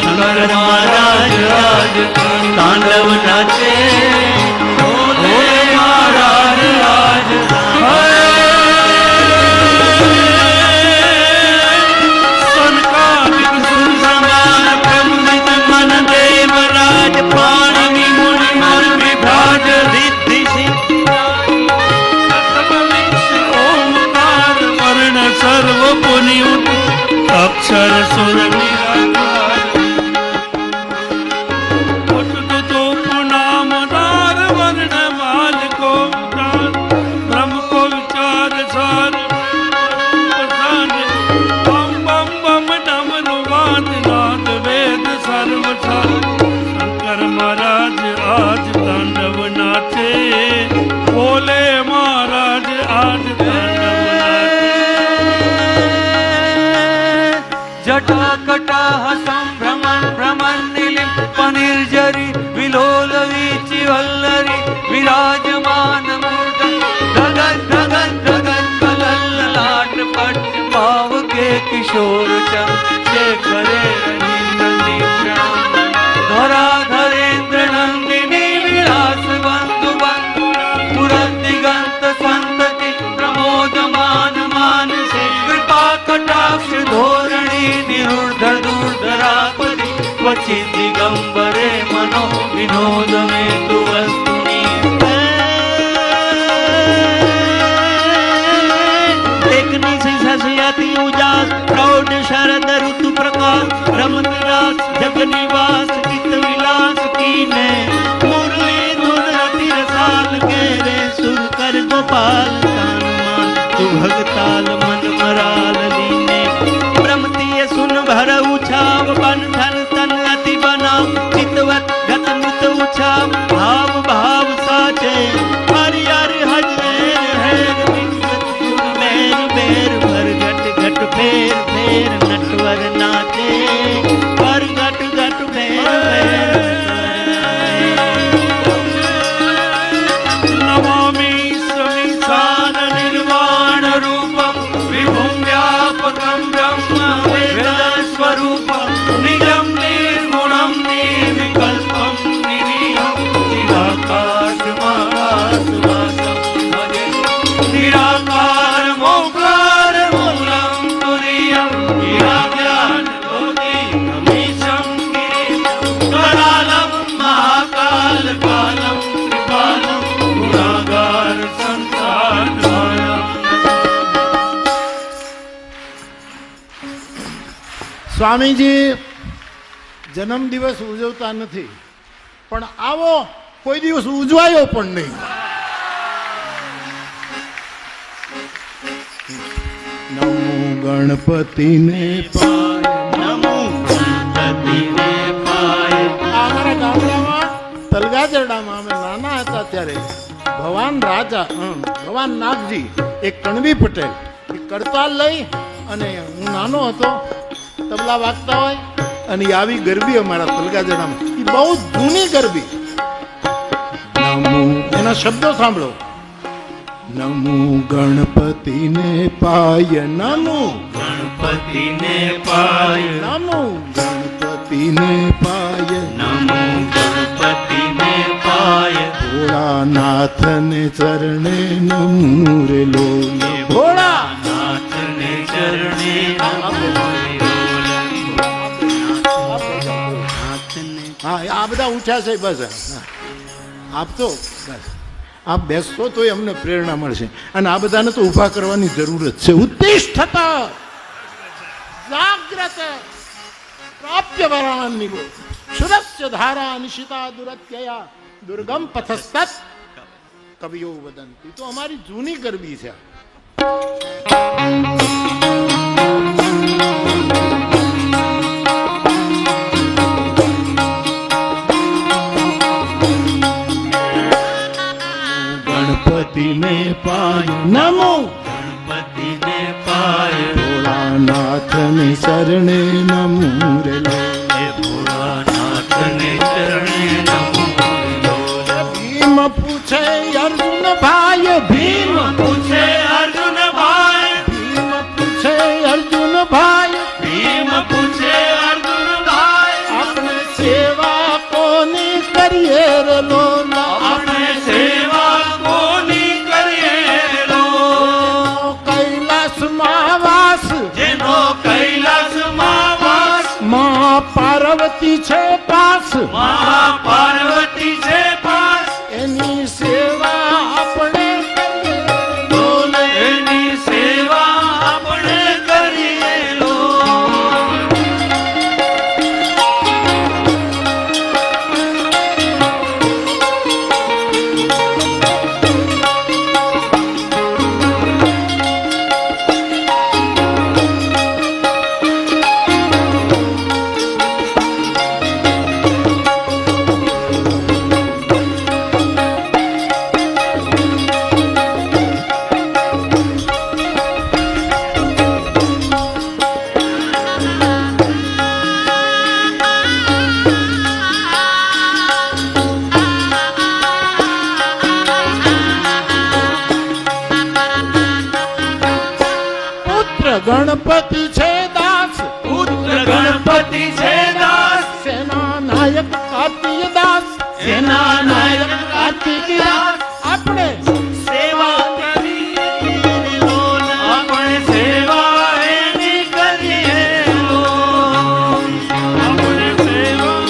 શંકર મહારાજ આજ તાંડવ નાચે, ભોલે મહારાજ આજ સનકાદિક સુર સમાન પ્રમુદિત મન દેવરાજ પાણિની મુનિ મન વિભ્રાજ રિદ્ધિ સિદ્ધિ ઓમકાર વર્ણ સર્વ પુનિયુત અક્ષર સુર નિરાકાર ઉઠતો પુનામ દાર વર્ણ માલ કો ઉદાર બ્રહ્મ કો વિચાર સાર બમ બમ બમ ડમરુ વાદ નાદ વેદ સર્વ છલ શંકર મહારાજ આજ તાંડવ નાચે, ભોલે મહારાજ આજ તાંડવ જટાકટાહ સંભ્રમણ ભ્રમણ નિલિપ્ત નિર્જરી વિલોલ વીચી વલ્લરી વિરાજમાન મૂર્ધ ધગત ધગત ધગત કલલ લાટ પટ ભાવ કે કિશોર ચંદ કરે રવિ ધરા ધરેન્દ્ર નંદિની વિલાસ બંધુ બંધુ પુરત દિગંત સંતતિ પ્રમોદમાન માનસે કૃપા કટાક્ષ ધોરણી નિરુદ્ધ દૂરધરાપતિ ક્વચિત દિગંબરે મનો વિનોદ મે તુ વસ્તુની એકની સિંહસયાતિ ઉજાસ પ્રૌઢ શરદ ઋતુ પ્રકાશ રમત રાસ જગ નિવાસ ચિત્ત વિલાસ કીને મુરલી ધુન રતિ રસાલ ઘેરે સુર કર ગોપાલ તાન તુ ભગતાલ મન મરાલ લીને ब्रह्मतीय सुन भर उछाव बंधन तन अति बनाव चितवत गत मुत उछाव भाव भाव साचे हरि हरि हजेर हेर मेर बेर भर घट घट फेर फेर नटवर नाचे भर घट घट फेर नमामि समीसान निर्वाण रूपम विभुं व्यापकं ब्रह्म स्वरूपम निजं निर्गुणं निर्विकल्पं निरीहं चिदाकाशमाकाशवासं भजे निराकार मोकार मूलं तुरीयं ज्ञानज्योतिगमीशं गिरिं करालं महाकालकालं त्रिकालं गुणागार संसारधारम्। સ્વામીજી જન્મદિવસ ઉજવતા નથી, પણ આવો કોઈ દિવસ ઉજવાયો પણ નહીં. નમો ગણપતિને પાય, નમો ગણપતિને પાય. અમારા ગામડામાં તલગાજરડામાં અમે નાના હતા ત્યારે ભવાન રાજા ભવાન નાગજી એક કણવી પટેલ એ કરતાલ લઈ અને હું નાનો હતો તબલા વાગતા હોય અને આવી ગરબી અમારા તલગાજરડામાં એ બહુ જૂની ગરબી. નમો એના શબ્દો સાંભળો. નમો ગણપતિને પાય, નમો ગણપતિને પાય, નમો ગણપતિને પાય, નમો ગણપતિને પાય. ભોળાનાથને ચરણે નમો રે લોલ, ભોળાનાથને ચરણે નમો રે લોલ. હા આ બધા ઊંચા છે બસ આપતો બસ આપ બેસતો તો અમને પ્રેરણા મળશે અને આ બધાને તો ઊભા કરવાની જરૂરત છે. ઉત્તિષ્ઠત જાગ્રત પ્રાપ્ય વરાણાની શુરસ્ય ધારા નિશિતા દુરત્યયા દુર્ગમ પથસ્તત કવિઓ વદંતી. તો અમારી જૂની ગરબી છે. ગણપતિને પાય, નમો ગણપતિને પાય. ભોળાનાથને શરણે નમો રે લોલ, ભોળાનાથને ચરણે નમો રે લોલ. ભીમ પૂછે અર્જુન ભાઈ, ભીમ પૂછે અર્જુન ભાઈ, ભીમ પૂછે અર્જુન ભાઈ, ભીમ પૂછે અર્જુન ભાઈ. પાર્વતી છે પાસ, મહાપાર્વતી છે પાસ, એની સેવા આપણે કરીએ. એની સેવા આપણે કરીએ લો. ગણપતિ છે દાસ, પુત્ર ગણપતિ છે દાસ, સેના નાયક કાર્તિક દાસ, સેના નાયક કાર્તિક દાસ. આપણે સેવા કરીએ લો, આપણે સેવા એની કરીએ લો. આપણે સેવા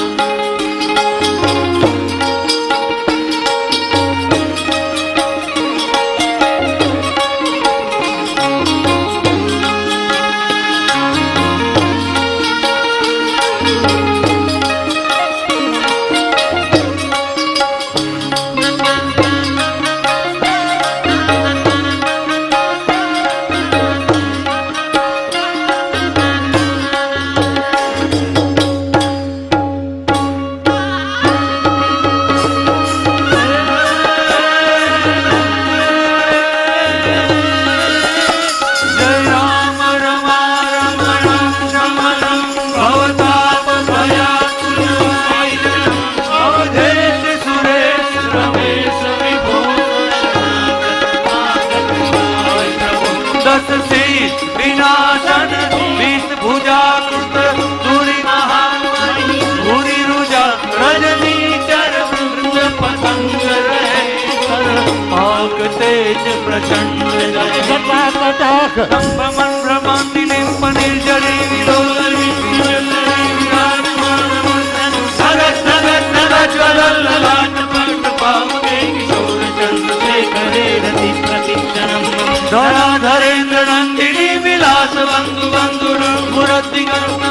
પ્રચંડ કટાક સ્તંભમન ભ્રમાંતિનિમ પનિર્જરી વિલોલની નગત નગત નગત જ્વલલ્લલાટ પટ પાવકે કિશોર ચંદ્રશેખરે રતિ પ્રતિક્ષણમ ધરાધરેન્દ્ર નંદિની વિલાસ બંધુ બંધુ મૂર્તિ કરુણ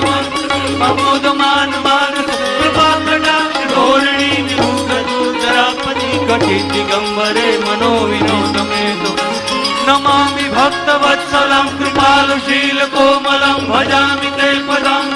પ્રમોદમાન માનસ કૃપા કટાક્ષ ધોરણી વિભૂત દૂરધરાપતિ કઠિત દિગંબરે મનો વિનોદ મેતો નમામિ ભક્ત વત્સલમ કૃપાલુશીલ કોમલમ ભજામિ તે પદમ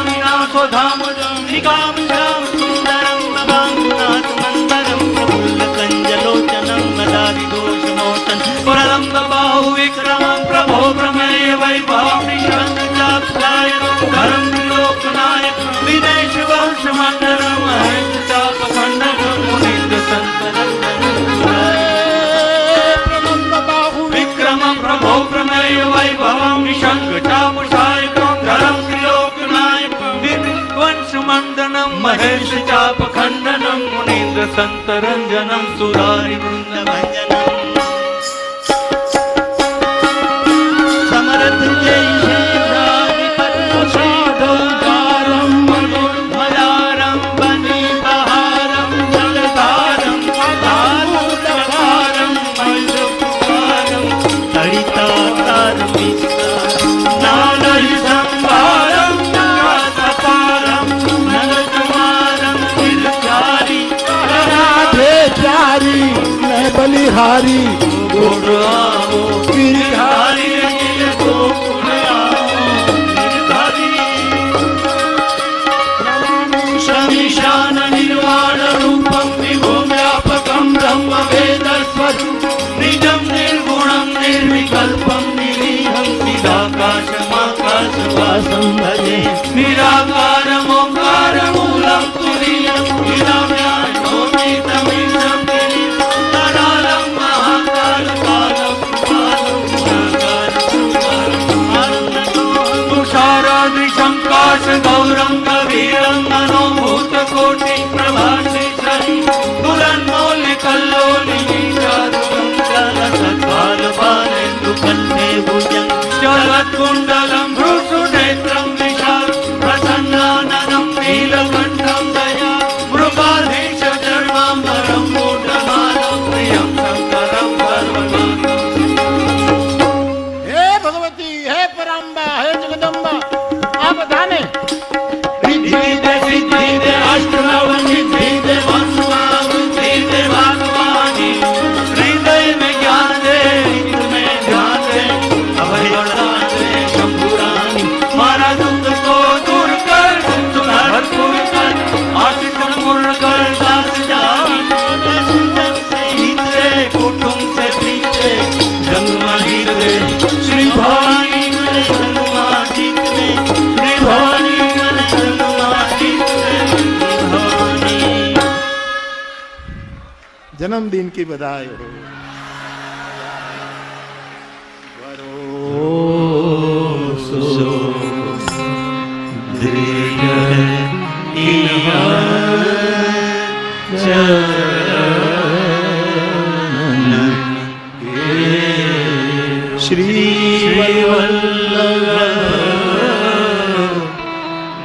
વિનાશો ધામ નિગામ શ્યામ સુંદરમ નમામિનાથ મંદરમ પ્રફુલ્લ કંજલોચનમ મદારી દોષમોચન પ્રલંબ બાહુ વિક્રમમ પ્રભો પ્રમેય વૈભવમ નિષંજાપ્યાય ધરમ ત્રિલોકનાયક વિદેશ વંશ મંડલમ મહેશ ચાપ ખંડનમ મુનિંદ સંતરમ પ્રભો પ્રમેય વૈભવમ નિશંગ ચાપુષાયકમ ધરમ ત્રિલોકનાયકમ વંશ મંદનમ મહેશ ચાપ ખંડનમ મુનિન્દ્ર સંતરંજનમ સુરારી વૃંદ ભંજનમ સમરથ જય શેષાધિપતિસાધૌકારમ મદારમ બની બહારમ જલધારમ દારૂદકારમ મલ્લુપકારમ નાનરી સંભારમ નાથપારમ નરકુમારમ તિલચારી રાધે પ્યારી મેં બલિહારી ગોળ આવો ગિરધારી ગોકુળ આવો ગિરધારી શમીશાન નિર્વાણ રૂપમ વિભુમ વ્યાપકમ બ્રહ્મ વેદ સ્વરૂપ નિજમ નિર્ગુણમ નિર્વિકલ્પમ નિરીહમ નિરાકાશમાકાશવાસમ ભજે નિરાકારમોકાર મૂલમ તુરીયમ વિરામ્યાનોમિતમિષમ તરાલમ મહાકાલકાલમ તુષારાદૃશમ કાશ ગૌરમ ગભીરમ મનોભૂતકોટિ પ્રભાસે શરી પુરન્મૌલિ કલ્લોલિ ચલત કુંડલમ ભૃષુ નેત્રમ વિશાલ પ્રસન્નાનંદ जन्मदिन की बधाई हो। श्री वल्लभ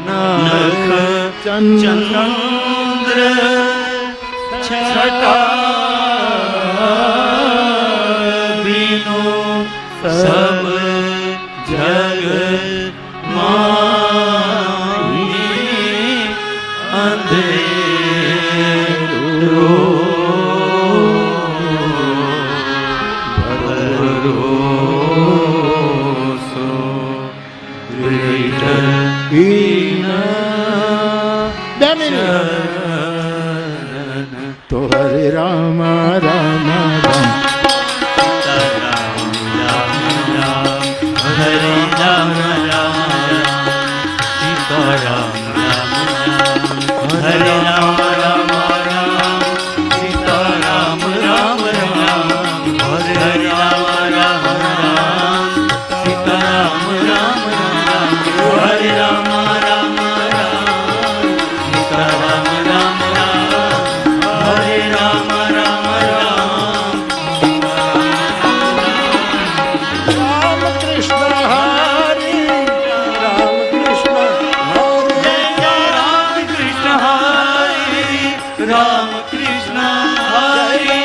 नाथ चंद्र छटा बिनु सब जग माही अंधेरो भरोसो दृढ़ तो हरे राम राम राम हरे राम राम सीता राम राम हरे राम राम राम सीता राम राम राम हरे राम राम राम सीता राम राम राम हरे राम राम राम सीता राम राम राम हरे राम राम राम राम कृष्ण हरे राम कृष्ण हरे राम कृष्ण हरे राम कृष्ण हरे